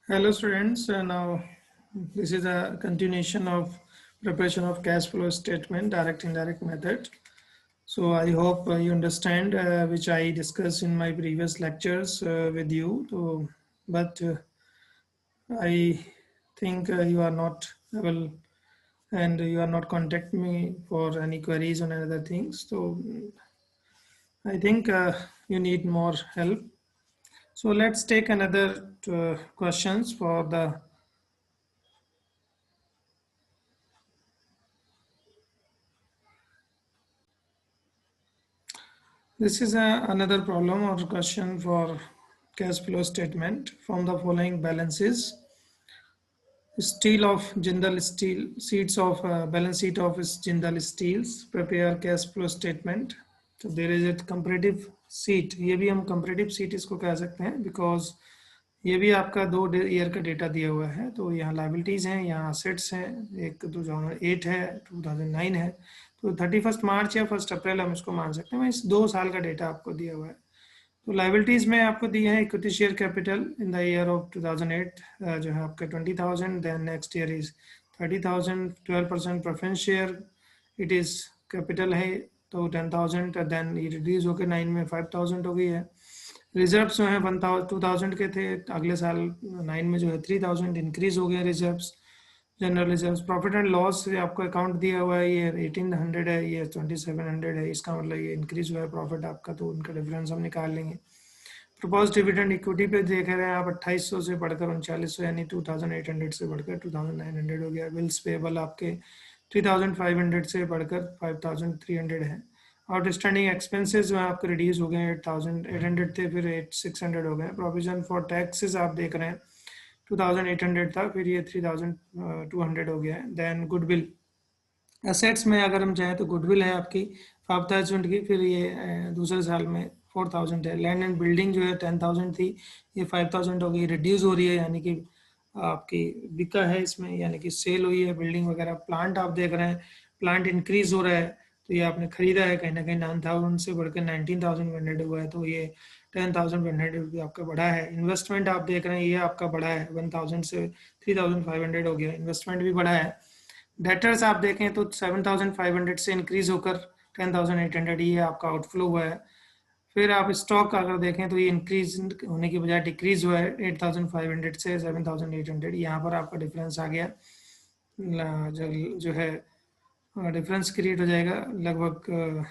Hello students, now this is a continuation of preparation of cash flow statement, direct indirect method. So I hope you understand which I discussed in my previous lectures with you. But I think you are not able and you are not contact me for any queries on other things. So I think you need more help. So let's take another questions for the. This is another problem or question for cash flow statement from the following balances. Steel of Jindal Steel, sheets of balance sheet of Jindal Steels, prepare cash flow statement. So there is a comparative sheet. ये भी हम comparative sheet इसको कह सकते हैं because ये भी आपका 2 ईयर का डेटा दिया हुआ है. तो यहाँ लाइबिलिटीज हैं, यहाँ असेट्स हैं. एक 2008 है, 2009 है. तो 31 मार्च या 1 अप्रैल हम इसको मान सकते हैं. इस 2 साल का डेटा आपको दिया हुआ है. तो लाइबिलिटीज में आपको दी है equity share capital in the year of 2008 जो है आपका 20,000. Then next year is 30,000. 12% preference share it is capital है तो 10,000. देन ये रिड्यूस होकर 9 में 5,000 हो गई है. रिजर्व जो है 2,000 के थे, अगले साल 9 में जो है 3,000 इंक्रीज हो गया reserves. General reserves. Profit and loss आपको अकाउंट दिया हुआ है, ये 1800 है, ये 2700 है. इसका मतलब ये इंक्रीज हुआ है प्रॉफिट आपका, तो उनका डिफरेंस हम निकाल लेंगे. प्रपोज डिविडेंड इक्विटी पे देख रहे हैं आप 2800 से बढ़कर 3900 यानी 2800 से बढ़कर 2900 हो गया. बिल्स पेबल आपके 3500 से बढ़कर 5300 है. आउटस्टैंडिंग एक्सपेंसेस जो है आपके रिड्यूस हो गए, 8800 थे फिर 8600 हो गए. प्रोविजन फॉर टैक्सेस आप देख रहे हैं 2800 था, फिर ये 3200 हो गया है. देन गुडविल एसेट्स में अगर हम चाहें तो गुडविल है आपकी 5000 की, फिर ये दूसरे साल में 4000 है. लैंड एंड बिल्डिंग जो है 10,000 थी, ये 5000 हो गई, रिड्यूस हो रही है यानी कि आपकी बिका है इसमें, यानी कि सेल हुई है बिल्डिंग वगैरह. प्लांट आप देख रहे हैं, प्लांट इंक्रीज हो रहा है, तो ये आपने खरीदा है कहीं ना कहीं 9,000 से बढ़कर 19,100 हुआ है, तो ये 10,100 भी आपका बढ़ा है. इन्वेस्टमेंट आप देख रहे हैं, ये आपका बढ़ा है 1,000 से 3,500 हो गया, इन्वेस्टमेंट भी बढ़ा है. डेटर्स आप देखें तो 7,500 से इंक्रीज होकर 10,800, ये आपका आउटफ्लो हुआ है. फिर आप स्टॉक अगर देखें तो ये इंक्रीज होने की बजाय डिक्रीज हुआ है 8,500 से 7,800. यहाँ पर आपका डिफरेंस आ गया, जो है डिफरेंस क्रिएट हो जाएगा लगभग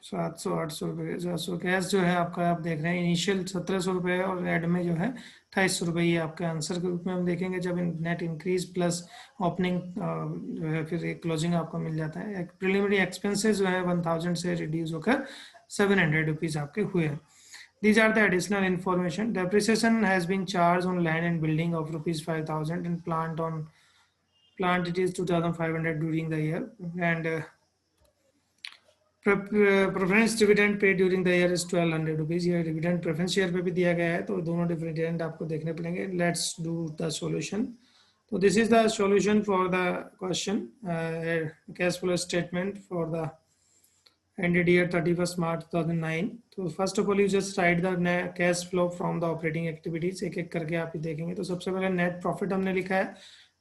700 800 रुपये. 700 कैश जो है आपका आप देख रहे हैं इनिशियल 1,700 रुपये और रेड में जो है 2,250 रुपये. ये आपके आंसर के रूप में हम देखेंगे जब नेट इंक्रीज प्लस ओपनिंग जो है फिर एक क्लोजिंग आपको मिल जाता है. प्रिलिमिनरी एक्सपेंसेस जो है 1,000 से रिड्यूस होकर 700 रुपीज़ आपके हुए हैं. These are the additional information. Depreciation has been charged on land and building of rupees 5,000 and plant it is 2,500 during the year, and preference dividend pay during the year is 1,200 rupees. ये dividend preference share पे भी दिया गया है, तो दोनों dividend आपको देखने पड़ेंगे. Let's do the solution. तो this is the solution for the question cash flow statement for the ended year 31st March 2009. तो first of all you just write the cash flow from the operating activities. एक एक करके आप ही देखेंगे. तो सबसे पहले नेट प्रॉफिट हमने लिखा है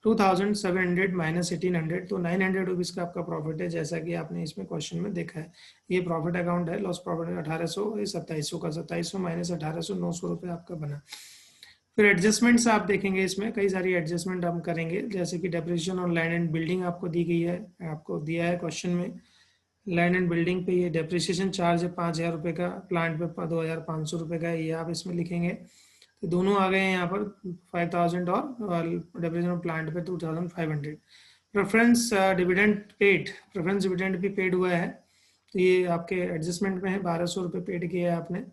2,700 माइनस 1,800, तो 900 रुपीज़ का आपका प्रॉफिट है, जैसा कि आपने इसमें क्वेश्चन में देखा है. ये प्रॉफिट अकाउंट है. लॉस प्रॉफिट 1,800, 2700 का 2700 माइनस 1,800 900 रुपये आपका बना. फिर एडजस्टमेंट्स आप देखेंगे, इसमें कई सारी एडजस्टमेंट हम करेंगे, जैसे कि डेप्रिसिएशन और लैंड एंड बिल्डिंग आपको दी गई है, आपको दिया है क्वेश्चन में. लैंड एंड बिल्डिंग पे ये डेप्रिसिएशन चार्ज है 5,000 रुपये का, प्लांट पे 2,500 रुपये का, ये आप इसमें लिखेंगे. तो दोनों आ गए हैं यहाँ पर 5,000 और डेप्रिसिएशन प्लांट पे 2,500. Preference dividend paid, preference dividend भी पेड हुआ है, तो ये आपके एडजस्टमेंट में है, 1,200 रुपये पेड किया है आपने.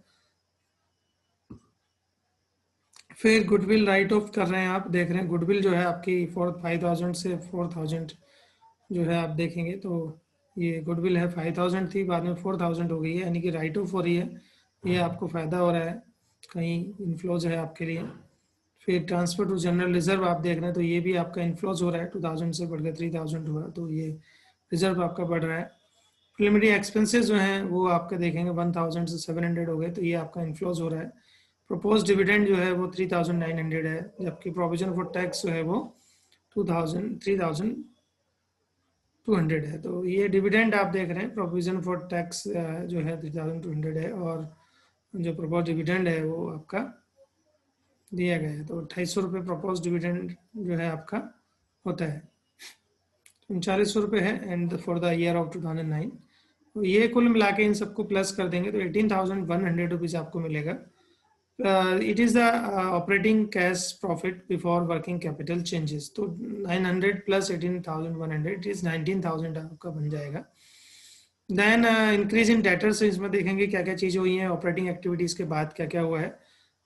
फिर गुडविल राइट ऑफ कर रहे हैं, आप देख रहे हैं गुडविल जो है आपकी 5,000 से 4,000 जो है आप देखेंगे, तो ये गुडविल है 5,000 थी, बाद में 4,000 हो गई है, यानी कि राइट ऑफ हो रही है. ये आपको फ़ायदा हो रहा है, कहीं इन्फ्लोज है आपके लिए. फिर ट्रांसफर टू जनरल रिजर्व आप देख रहे हैं, तो ये भी आपका इन्फ्लोज हो रहा है, 2,000 से बढ़कर 3,000 हुआ, तो ये रिजर्व आपका बढ़ रहा है. प्रिलिमिनरी एक्सपेंसेस जो हैं वो आपके देखेंगे 1,000 से 700 हो गए, तो ये आपका इन्फ्लोज हो रहा है. प्रपोज डिविडेंड जो है वो 3900 है, जबकि प्रोविजन फॉर टैक्स जो है वो 3200 है। तो ये डिविडेंड आप देख रहे हैं, प्रोविजन फॉर टैक्स जो है 3200 है, और जो प्रपोज डिविडेंड है वो आपका दिया गया है। तो 2800 रुपये प्रपोज डिविडेंड जो है आपका होता है, 3900 रुपये है and for the year of 2009। तो ये कुल मिला के इन सबको प्लस कर देंगे तो 18,100 रुपीज़ आपको मिलेगा। It is the operating cash profit before working capital changes. तो 900 प्लस 18,100 इट इज़ 19,000 आपका बन जाएगा। देन इंक्रीज इन डेटर्स, इसमें देखेंगे क्या क्या चीज़ हुई है ऑपरेटिंग एक्टिविटीज़ के बाद, क्या क्या हुआ है।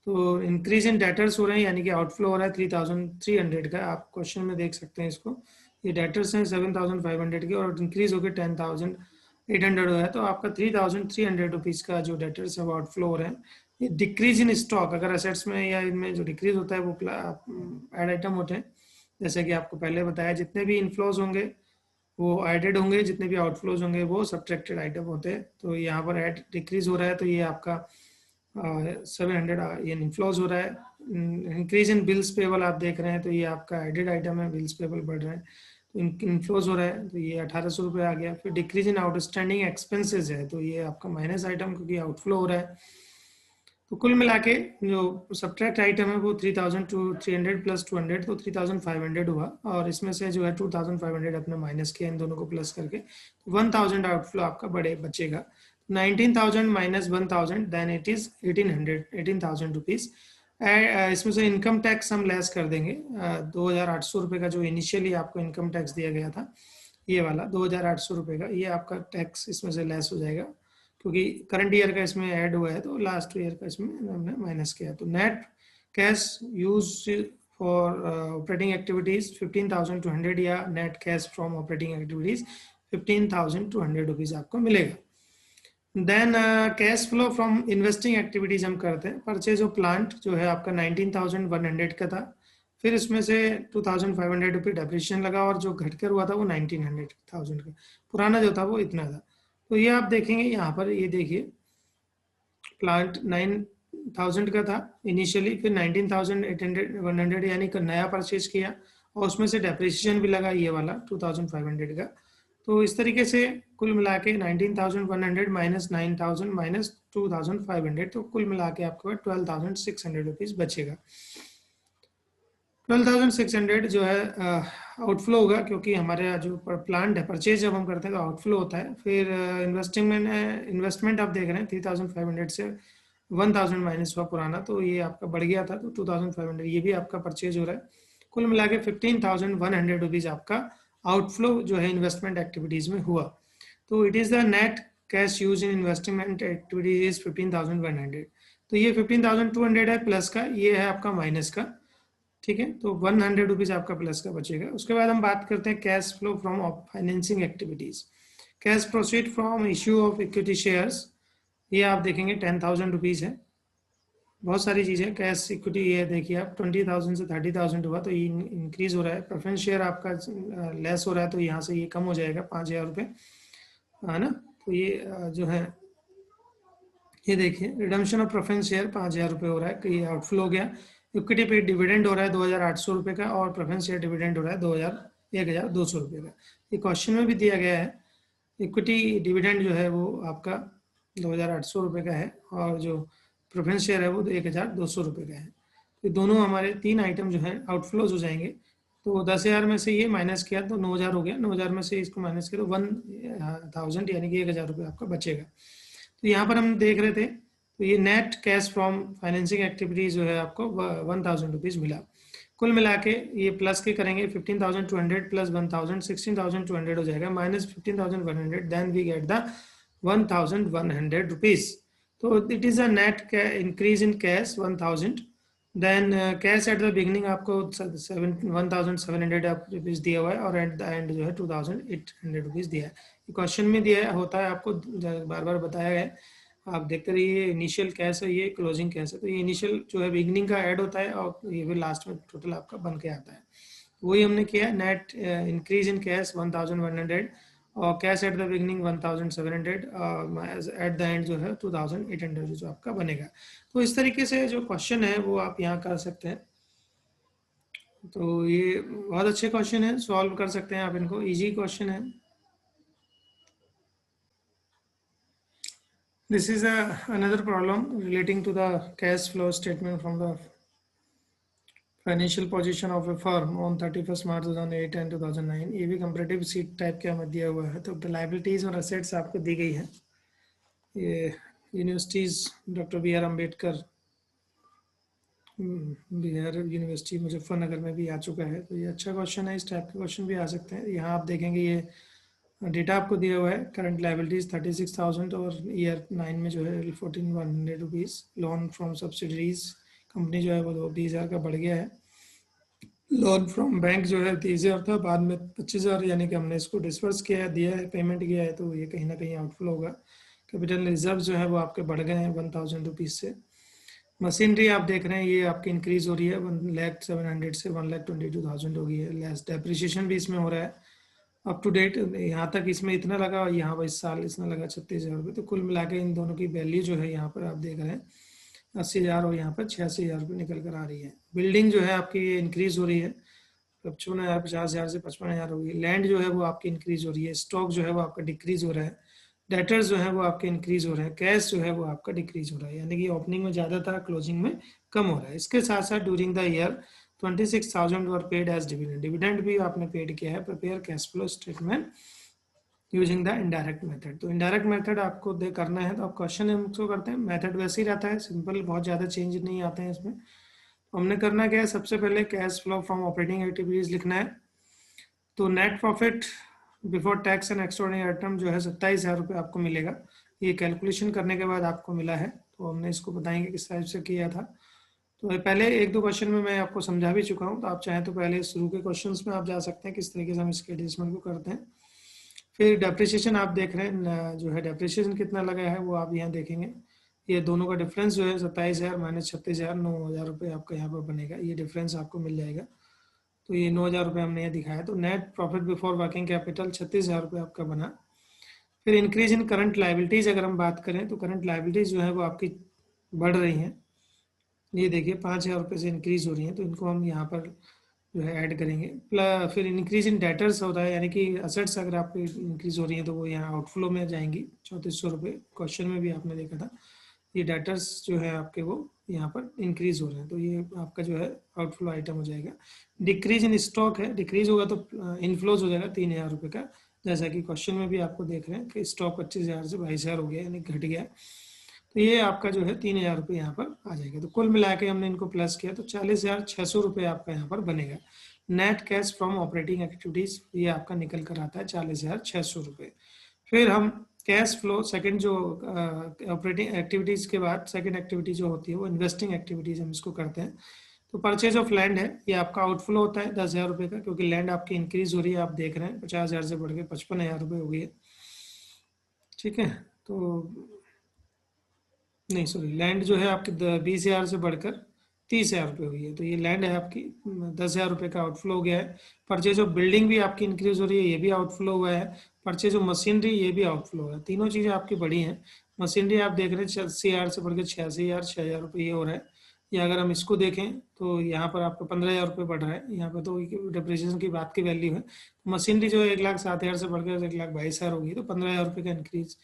तो इंक्रीज इन डेटर्स हो रहे हैं, यानी कि आउटफ्लो हो रहा है 3,300 का, आप क्वेश्चन में देख सकते हैं इसको। ये डेटर्स हैं 7,500 के, और इंक्रीज होकर 10,800 हुआ है। तो आपका 3,300 रुपीज़ का जो डेटर्स है वो आउटफ्लो हो रहे हैं। ये डिक्रीज इन स्टॉक, अगर असेट्स में या इनमें जो डिक्रीज होता है वो ऐड आइटम होते हैं। जैसे कि आपको पहले बताया, जितने भी इनफ्लोज होंगे वो एडेड होंगे, जितने भी आउटफ्लोज होंगे वो सब्ट्रैक्टेड आइटम होते हैं। तो यहाँ पर ऐड डिक्रीज हो रहा है, तो ये आपका 700 ये इनफ्लोज हो रहा है। इंक्रीज इन बिल्स पेबल आप देख रहे हैं, तो ये आपका एडेड आइटम है, बिल्स पेबल बढ़ रहे हैं, तो इनफ्लोज हो रहा है, तो ये 1800 रुपये आ गया। फिर डिक्रीज इन आउटस्टैंडिंग एक्सपेंसेस है, तो ये आपका माइनस आइटम क्योंकि आउटफ्लो हो रहा है। तो कुल मिला के जो सब्ट्रैक्ट आइटम है वो 3,300 प्लस 200, तो 3,500 हुआ, और इसमें से जो है 2,500 अपने माइनस किया इन दोनों को प्लस करके, तो 1,000 आउटफ्लो आपका बचेगा। 19,000 minus 1,000 then it is 18,000 rupees. इसमें से इनकम टैक्स हम लेस कर देंगे 2,800 रुपये का, जो इनिशियली आपको इनकम टैक्स दिया गया था, ये वाला 2,800 रुपये का, ये आपका टैक्स इसमें से लेस हो जाएगा, क्योंकि करंट ईयर का इसमें ऐड हुआ है, तो लास्ट ईयर का इसमें हमने माइनस किया। तो net cash use for operating activities 15,200, या net cash from operating activities 15,200 rupees आपको मिलेगा। Then cash flow from investing activities हम करते हैं। परचेज ऑफ प्लांट जो है आपका 19,100 का था, फिर उसमें से 2,500 रुपये डेप्रिसिएशन लगा, और जो घटकर हुआ था वो 19,000 का, पुराना जो था वो इतना था। तो ये आप देखेंगे यहाँ पर, ये देखिए प्लांट 9,000 का था इनिशियली, फिर 19,100 यानी कि नया परचेज किया, और उसमें से डेप्रिसिएशन भी लगा ये वाला 2,500 का। तो इस तरीके से कुल मिला के 19,100 माइनस 9,000 माइनस 2,500, तो कुल मिला के आपको 12,600 रुपीज़ बचेगा। 12,600 जो है आउटफ्लो होगा, क्योंकि हमारे जो प्लांट है परचेज जब हम करते हैं तो आउटफ्लो होता है। फिर इन्वेस्टमेंट आप देख रहे हैं 3,500 से 1,000 माइनस हुआ पुराना, तो ये आपका बढ़ गया था, तो 2,500 ये भी आपका परचेज हो रहा है। कुल मिला के 15,100 रुपीज़ आपका आउटफ्लो जो है इन्वेस्टमेंट एक्टिविटीज में हुआ। तो it is the net cash use in investment activities is 15,100। तो ये 15,200 है प्लस का, ये है आपका माइनस का, ठीक है। तो 100 रुपीज़ आपका प्लस का बचेगा। उसके बाद हम बात करते हैं cash flow from financing activities. Cash proceed from issue of equity shares, ये आप देखेंगे 10,000 रुपीज़ है। बहुत सारी चीज़ें कैश इक्विटी, ये देखिए आप 20,000 से 30,000 हुआ, तो ये इंक्रीज हो रहा है। प्रेफरेंस शेयर आपका लेस हो रहा है, तो यहाँ से ये कम हो जाएगा 5,000 रुपये, है ना। तो ये जो है ये देखिए रिडम्पशन ऑफ प्रेफरेंस शेयर 5,000 रुपये हो रहा है, कि ये आउटफ्लो हो गया। इक्विटी पे डिविडेंड हो रहा है 2,800 रुपये का, और प्रेफरेंस शेयर डिविडेंड हो रहा है 1,200 रुपये का। ये क्वेश्चन में भी दिया गया है। इक्विटी डिविडेंड जो है वो आपका 2,800 रुपये का है, और जो प्रेफरेंस शेयर है वो 1,200 रुपये का है। तो दोनों हमारे 3 आइटम जो है आउटफ्लोज हो जाएंगे। तो 10,000 में से ये माइनस किया तो 9,000 हो गया, 9,000 में से इसको माइनस किया तो 1,000 यानी कि 1,000 रुपये आपका बचेगा। तो यहाँ पर हम देख रहे थे, तो ये net cash from financing activities जो है आपको 1,000 रुपीज़ मिला। कुल मिला के ये प्लस के करेंगे 15,200 प्लस 1,000 16,200 हो जाएगा, minus 15,100, then we get the 1,100 rupees. तो it is a net increase in cash 1,000। Then cash at the beginning आपको 1,700 रुपीज़ दिया हुआ है, और एट द एंड जो है 2,800 रुपीज़ दिया है। क्वेश्चन में दिया होता है, आपको बार बार बताया गया है, आप देखते रहिए। इनिशियल कैश है, ये क्लोजिंग कैश है, तो ये इनिशियल जो है बिगनिंग का ऐड होता है, और ये फिर लास्ट में टोटल आपका बन के आता है। वही हमने किया, नेट इंक्रीज इन कैश 1,100 और cash at the beginning 1700, at the end जो है 2800 जो आपका बनेगा। तो इस तरीके से जो क्वेश्चन है वो आप यहाँ कर सकते हैं। तो ये बहुत अच्छे क्वेश्चन है, सॉल्व कर सकते हैं आप इनको, इजी क्वेश्चन है। This is another problem relating to the cash flow statement from the financial position of A firm on 31 March 2008 and 2009। ये भी कंपैरेटिव सीट टाइप के हमें दिया हुआ है। तो लाइबिलिटीज और असेट्स आपको दी गई है। ये universities doctor B R Ambedkar Bihar university Muzaffarnagar में भी आ चुका है। तो ये अच्छा क्वेश्चन है, इस टाइप के क्वेश्चन भी आ सकते हैं। यहाँ आप देखेंगे ये डेटा आपको दिया हुआ है, करंट लाइबिलिटीज 36,000 और ईयर 9 में जो है 14,100 rupees. Loan from subsidiaries company जो है वो 20,000 का बढ़ गया है। लोन फ्रॉम बैंक जो है 30,000 था, बाद में 25,000 यानी कि हमने इसको डिस्पर्स किया है, दिया है, पेमेंट किया है, तो ये कहीं ना कहीं आउटफ्लो होगा। कैपिटल रिजर्व जो है वो आपके बढ़ गए हैं 1,000 रुपीज़ से। मशीनरी आप देख रहे हैं ये आपकी इंक्रीज हो रही है 1,07,000 से 1,22,000 हो गई है। लेस डेप्रिसिएशन भी इसमें हो रहा है अप टू डेट। यहाँ तक इसमें इतना लगा और यहाँ पर इस साल इसमें लगा 36,000 रुपये। तो कुल मिला के इन दोनों की वैल्यू जो है यहाँ पर आप देख रहे हैं 80,000 और यहाँ पर 86,000 रुपये निकल कर आ रही है। बिल्डिंग जो है आपकी ये इंक्रीज हो रही है 55,000 50,000 से 55,000 हो गई। लैंड जो है वो आपकी इंक्रीज हो रही है। स्टॉक जो है वो आपका डिक्रीज हो रहा है। डेटर्स जो है वो आपके इंक्रीज हो रहे हैं। कैश जो है वो आपका डिक्रीज हो रहा है, यानी कि ओपनिंग में ज़्यादा था, क्लोजिंग में कम हो रहा है। इसके साथ साथ during the year 26,000 were paid as dividend. Dividend भी आपने पेड किया है। Prepare cash flow statement using the indirect method. तो इनडायरेक्ट मेथड आपको दे करना है, तो आप क्वेश्चन हमको करते हैं, मेथड वैसे ही रहता है सिंपल, बहुत ज़्यादा चेंज नहीं आते हैं इसमें। तो हमने करना क्या है, सबसे पहले cash flow from operating activities लिखना है। तो net profit before tax and extraordinary item जो है 27,000 रुपये आपको मिलेगा। ये कैलकुलेशन करने के बाद आपको मिला है। तो हमने इसको बताएंगे किस टाइप से किया था। तो पहले एक दो क्वेश्चन में मैं आपको समझा भी चुका हूँ, तो आप चाहें तो पहले शुरू के क्वेश्चंस में आप जा सकते हैं किस तरीके से हम इसके एडजस्टमेंट को करते हैं। फिर डेप्रिसिएशन आप देख रहे हैं जो है डेप्रिसिएशन कितना लगा है वो आप यहाँ देखेंगे। ये दोनों का डिफरेंस जो है 27,000 माइनस 36,000 9,000 रुपये आपका यहाँ पर बनेगा। ये डिफरेंस आपको मिल जाएगा। तो ये 9,000 रुपये हमने ये दिखाया। तो net profit before working capital 36,000 रुपये आपका बना। फिर इंक्रीज इन करंट लाइबिलिटीज अगर हम बात करें तो करंट लाइबिलिटीज जो है वो आपकी बढ़ रही हैं। ये देखिए 5,000 रुपये से इंक्रीज हो रही हैं, तो इनको हम यहाँ पर जो है ऐड करेंगे। प्लस फिर इंक्रीज इन डेटर्स होता है, यानी कि असेट्स अगर आपकी इंक्रीज हो रही है तो वो यहाँ आउटफ्लो में जाएंगी 3,400 रुपये। क्वेश्चन में भी आपने देखा था ये डेटर्स जो है आपके वो यहाँ पर इंक्रीज हो रहे हैं, तो ये आपका जो है आउटफ्लो आइटम हो जाएगा। डिक्रीज इन स्टॉक है, डिक्रीज होगा तो इनफ्लोज हो जाएगा 3,000 रुपये का, जैसा कि क्वेश्चन में भी आपको देख रहे हैं कि स्टॉक 25,000 से 22,000 हो गया, यानी घट गया। तो ये आपका जो है 3,000 रुपये यहाँ पर आ जाएगा। तो कुल मिला के हमने इनको प्लस किया तो 40,600 रुपये आपका यहाँ पर बनेगा। Net cash from operating activities ये आपका निकल कर आता है 40,600 रुपये। फिर हम कैश फ्लो सेकंड जो ऑपरेटिंग एक्टिविटीज के बाद सेकंड एक्टिविटी जो होती है वो इन्वेस्टिंग एक्टिविटीज हम इसको करते हैं। तो परचेज ऑफ लैंड है, ये आपका आउटफ्लो होता है 10,000 रुपये का, क्योंकि लैंड आपकी इंक्रीज हो रही है। आप देख रहे हैं 50,000 से बढ़ के 55,000 रुपये हो गई है। ठीक है, तो नहीं सॉरी, लैंड जो है आपकी 20,000 से बढ़कर 30,000 रुपये हुई है। तो ये लैंड है आपकी 10,000 रुपये का आउटफ्लो हो गया है। परचेज ऑफ बिल्डिंग भी आपकी इंक्रीज हो रही है, ये भी आउटफ्लो हुआ है। परचेज ऑफ मशीनरी ये भी आउटफ्लो हुआ है। तीनों चीज़ें आपकी बढ़ी हैं। मशीनरी आप देख रहे हैं 80,000 से बढ़कर 86,000 6,000 रुपये ये हो रहा है। या अगर हम इसको देखें तो यहाँ पर आपका 15,000 रुपये बढ़ रहा है। यहाँ पर तो डिप्रिसिएशन की बात की वैल्यू है। मशीनरी जो है 1,07,000 से बढ़कर 1,22,000 होगी, तो 15,000 रुपये का इंक्रीज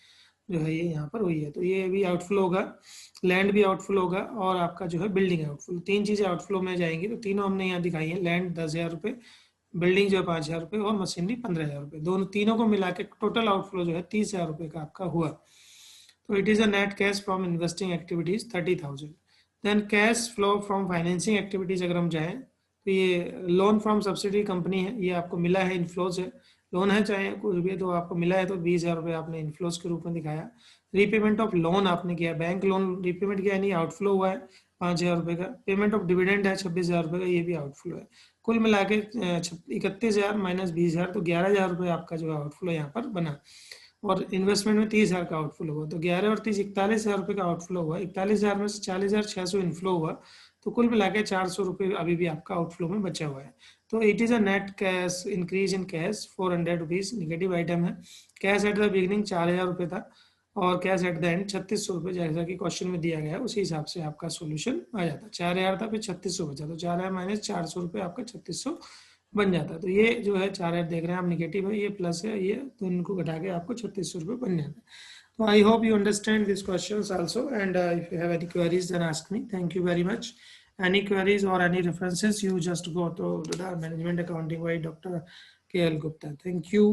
जो है ये यहाँ पर हुई है। तो ये भी आउटफ्लो होगा, लैंड भी आउटफ्लो होगा और आपका जो है बिल्डिंग आउटफ्लो, तीन चीज़ें आउटफ्लो में जाएंगी। तो तीनों हमने यहाँ दिखाई है, लैंड 10,000 रुपये, बिल्डिंग जो है 5,000 रुपये और मशीनरी 15,000 रुपये। दोनों तीनों को मिला के टोटल आउटफ्लो जो है 30,000 रुपये का आपका हुआ। तो it is a net cash from investing activities 30,000। Then cash flow from financing activities अगर हम जाएँ तो ये लोन फ्रॉम सब्सिडी कंपनी है, ये आपको मिला है, इनफ्लोज है। लोन है चाहे कुछ भी, तो आपको मिला है तो 20,000 रुपये आपने इनफ्लोज के रूप में दिखाया। रीपेमेंट ऑफ लोन आपने किया, बैंक लोन रीपेमेंट किया, यानी आउटफ्लो हुआ है 5,000 रुपये का। पेमेंट ऑफ डिविडेंड है 26,000 रुपये का, ये भी आउटफ्लो है। कुल मिला के 31,000 माइनस 20,000 तो 11,000 रुपये आपका जो है आउटफ्लो यहाँ पर बना। और इन्वेस्टमेंट में 30,000 का आउटफ्लो हुआ, तो 11 और 30 41,000 रुपये का आउटफ्लो हुआ। 41,000 में से 40,600 इनफ्लो हुआ, तो कुल मिला के 400 रुपये अभी भी आपका आउटफ्लो में बचा हुआ है। तो it is a net cash increase in cash 400 rupees, negative item है। कैश एट द बिगिनिंग 4000 रुपये था और कैश एट द एंड 3600 रुपये, जैसा कि क्वेश्चन में दिया गया है उसी हिसाब से आपका सोल्यूशन आ जाता। 4000 था फिर 3600 बचा, तो 4000 माइनस 400 रुपये आपका 3600 बन जाता। तो ये जो है 4000 देख रहे हैं आप निगेटिव है, ये प्लस है, ये तो इनको घटा के आपको 3600 रुपये बन जाता है। So I hope you understand these questions also, and if you have any queries, then ask me. Thank you very much. Any queries or any references, you just go to the Management Accounting by Dr. K.L. Gupta. Thank you.